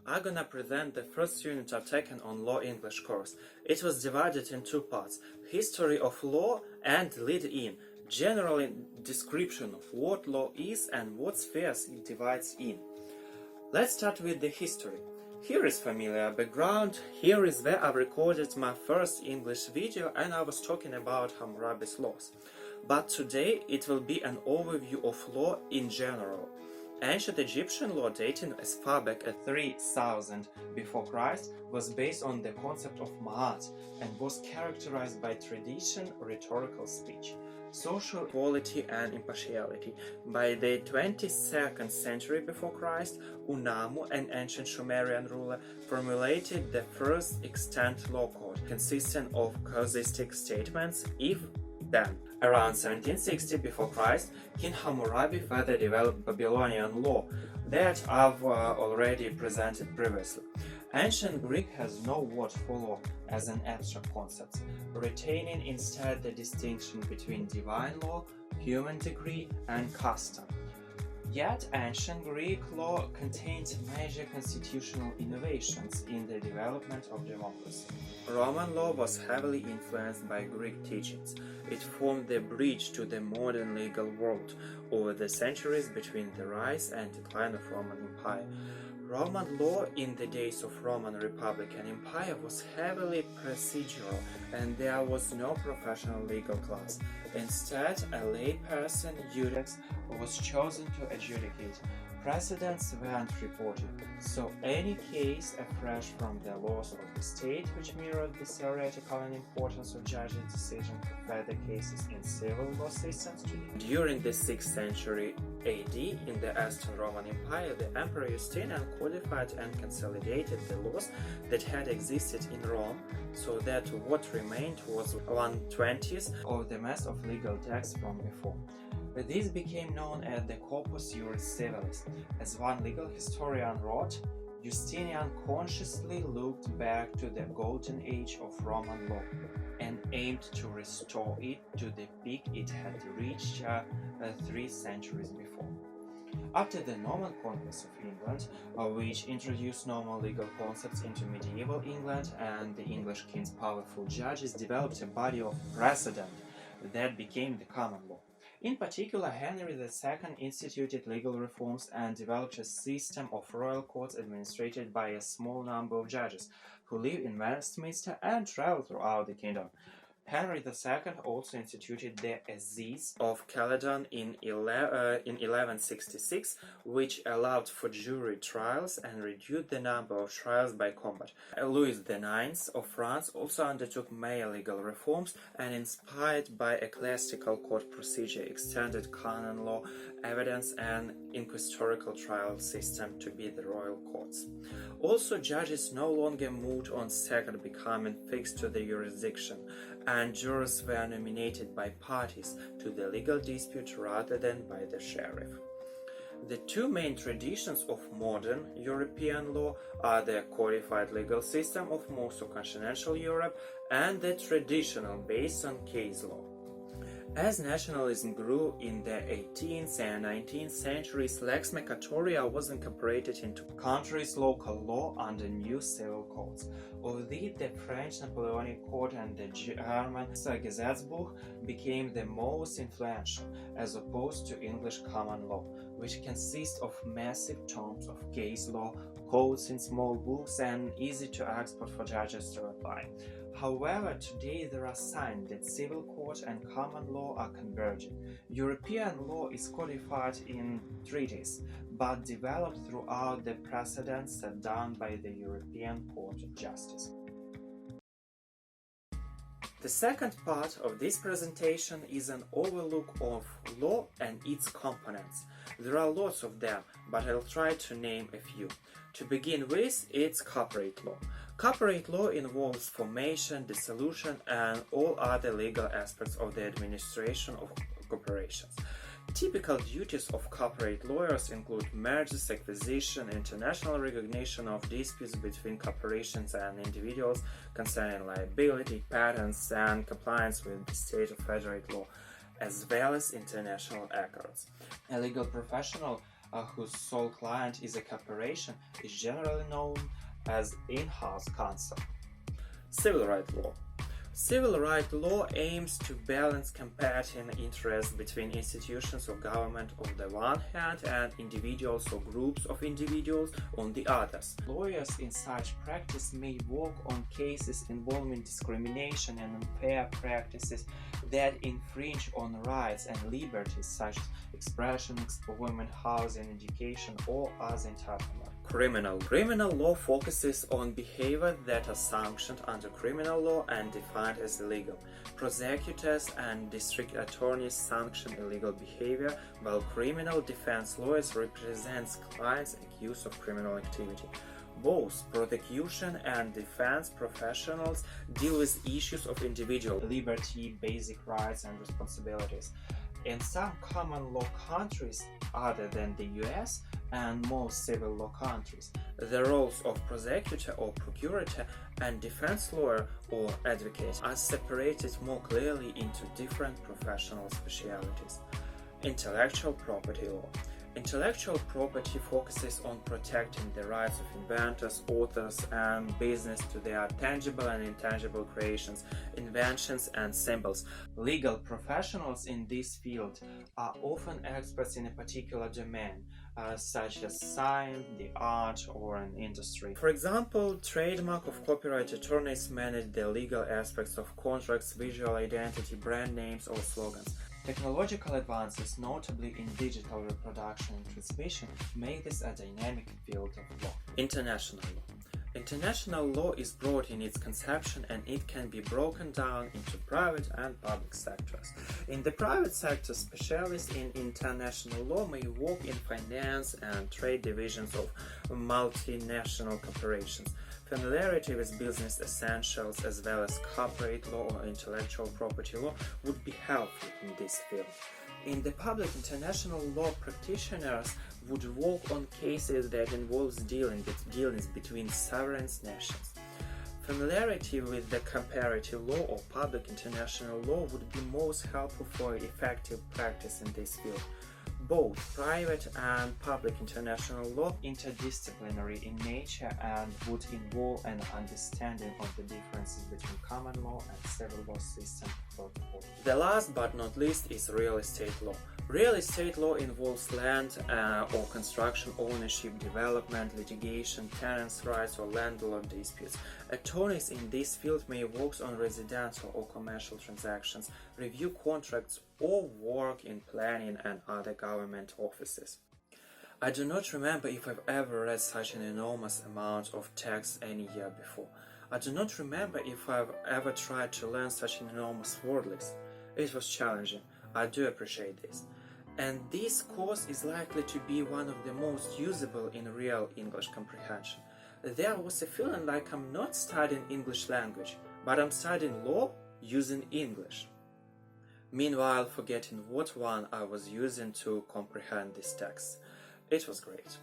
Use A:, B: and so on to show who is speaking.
A: I'm gonna present the first unit I've taken on Law English course. It was divided in two parts: history of law and lead-in, general description of what law is and what spheres it divides in. Let's start with the history. Here is familiar background. Here is where I recorded my first English video and I was talking about Hammurabi's laws. But today it will be an overview of law in general. Ancient Egyptian law, dating as far back as 3000 before Christ, was based on the concept of ma'at and was characterized by tradition, rhetorical speech, social equality and impartiality. By the 22nd century before Christ, Unamu, an ancient Sumerian ruler, formulated the first extant law code, consisting of casuistic statements, if then. Around 1760 before Christ, King Hammurabi further developed Babylonian law that I've already presented previously. Ancient Greek has no word for law as an abstract concept, retaining instead the distinction between divine law, human decree, and custom. Yet, ancient Greek law contains major constitutional innovations in the development of democracy. Roman law was heavily influenced by Greek teachings. It formed the bridge to the modern legal world over the centuries between the rise and decline of Roman Empire. Roman law in the days of Roman Republic and Empire was heavily procedural, and there was no professional legal class. Instead, a lay person, iudex, was chosen to adjudicate. Precedents weren't reported, so any case afresh from the laws of the state, which mirrored the theoretical and importance of judges' decision for further cases in civil law systems. During the 6th century AD, in the Eastern Roman Empire, the Emperor Justinian codified and consolidated the laws that had existed in Rome, so that what remained was 1/20th of the mass of legal texts from before. This became known as the Corpus Juris Civilis. As one legal historian wrote, Justinian consciously looked back to the golden age of Roman law and aimed to restore it to the peak it had reached 3 centuries before. After the Norman conquest of England, which introduced normal legal concepts into medieval England, and the English king's powerful judges developed a body of precedent that became the common law. In particular, Henry II instituted legal reforms and developed a system of royal courts administered by a small number of judges who live in Westminster and travel throughout the kingdom. Henry II also instituted the Assize of Caledon in 1166, which allowed for jury trials and reduced the number of trials by combat. Louis IX of France also undertook major legal reforms and, inspired by ecclesiastical court procedure, extended canon law, evidence, and inquisitorial trial system to be the royal courts. Also, judges no longer moved on second becoming fixed to the jurisdiction, and jurors were nominated by parties to the legal dispute rather than by the sheriff. The two main traditions of modern European law are the codified legal system of most of continental Europe and the traditional based on case law. As nationalism grew in the 18th and 19th centuries, lex mercatoria was incorporated into countries' local law under new civil codes. Although the French Napoleonic Code and the German Gesetzbuch became the most influential, as opposed to English common law, which consists of massive tomes of case law, codes in small books, and easy to export for judges to apply. However, today there are signs that civil court and common law are converging. European law is codified in treaties, but developed throughout the precedents set down by the European Court of Justice. The second part of this presentation is an overlook of law and its components. There are lots of them, but I'll try to name a few. To begin with, it's corporate law. Corporate law involves formation, dissolution, and all other legal aspects of the administration of corporations. Typical duties of corporate lawyers include mergers, acquisition, international recognition of disputes between corporations and individuals concerning liability, patents, and compliance with the state or federal law, as well as international accords. A legal professional whose sole client is a corporation, is generally known as in-house counsel. Civil rights law. Civil rights law aims to balance competing interests between institutions of government on the one hand and individuals or groups of individuals on the others. Lawyers in such practice may work on cases involving discrimination and unfair practices that infringe on rights and liberties such as expression, employment, housing, education, or other entitlements. Criminal law focuses on behavior that are sanctioned under criminal law and defined as illegal. Prosecutors and district attorneys sanction illegal behavior, while criminal defense lawyers represent clients accused of criminal activity. Both prosecution and defense professionals deal with issues of individual liberty, basic rights, and responsibilities. In some common law countries other than the US and most civil law countries, the roles of prosecutor or procurator and defense lawyer or advocate are separated more clearly into different professional specialties. Intellectual property law. Intellectual property focuses on protecting the rights of inventors, authors, and business to their tangible and intangible creations, inventions, and symbols. Legal professionals in this field are often experts in a particular domain, such as science, the art, or an industry. For example, trademark or copyright attorneys manage the legal aspects of contracts, visual identity, brand names, or slogans. Technological advances, notably in digital reproduction and transmission, make this a dynamic field of law. International law. International law is broad in its conception and it can be broken down into private and public sectors. In the private sector, specialists in international law may work in finance and trade divisions of multinational corporations. Familiarity with business essentials as well as corporate law or intellectual property law would be helpful in this field. In the public, international law practitioners would work on cases that involves dealings between sovereign nations. Familiarity with the comparative law or public international law would be most helpful for effective practice in this field. Both private and public international law interdisciplinary in nature and would involve an understanding of the differences between common law and civil law systems across the world. The last but not least is real estate law. Real estate law involves land or construction ownership, development, litigation, tenants' rights, or landlord disputes. Attorneys in this field may work on residential or commercial transactions, review contracts, or work in planning and other government offices. I do not remember if I've ever read such an enormous amount of text any year before. I do not remember if I've ever tried to learn such an enormous word list. It was challenging. I do appreciate this. And this course is likely to be one of the most usable in real English comprehension. There was a feeling like I'm not studying English language, but I'm studying law using English. Meanwhile, forgetting what one I was using to comprehend this text. It was great.